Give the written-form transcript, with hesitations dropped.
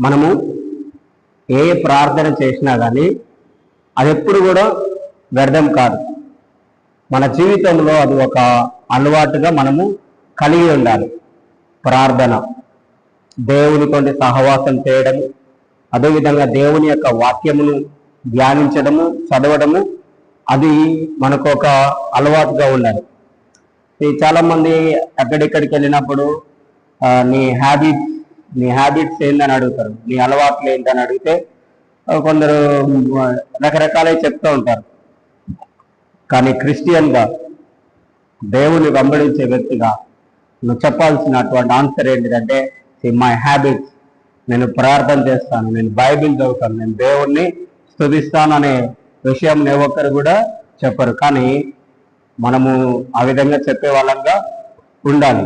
మనము ఏ ప్రార్థన చేసినా కానీ అది ఎప్పుడు కూడా వ్యర్థం కాదు. మన జీవితంలో అది ఒక అలవాటుగా మనము కలిగి ఉండాలి. ప్రార్థన, దేవునితోటి సహవాసం చేయడము, అదేవిధంగా దేవుని యొక్క వాక్యమును ధ్యానించడము, చదవడము, అది మనకు ఒక అలవాటుగా ఉండాలి. చాలా మంది ఎక్కడెక్కడికి వెళ్ళినప్పుడు నీ హ్యాబిట్స్ ఏందని అడుగుతారు, నీ అలవాట్లు ఏంటని అడిగితే కొందరు రకరకాలే చెప్తూ ఉంటారు. కానీ క్రిస్టియన్గా, దేవుని వెంబడించే వ్యక్తిగా నువ్వు చెప్పాల్సినటువంటి ఆన్సర్ ఏంటిదంటే, మై హ్యాబిట్స్, నేను ప్రార్థన చేస్తాను, నేను బైబిల్ చదువుతాను, నేను దేవుణ్ణి స్తుతిస్తాను అనే విషయం ఏ ఒక్కరు కూడా చెప్పరు. కానీ మనము ఆ విధంగా చెప్పే వాళ్ళంగా ఉండాలి.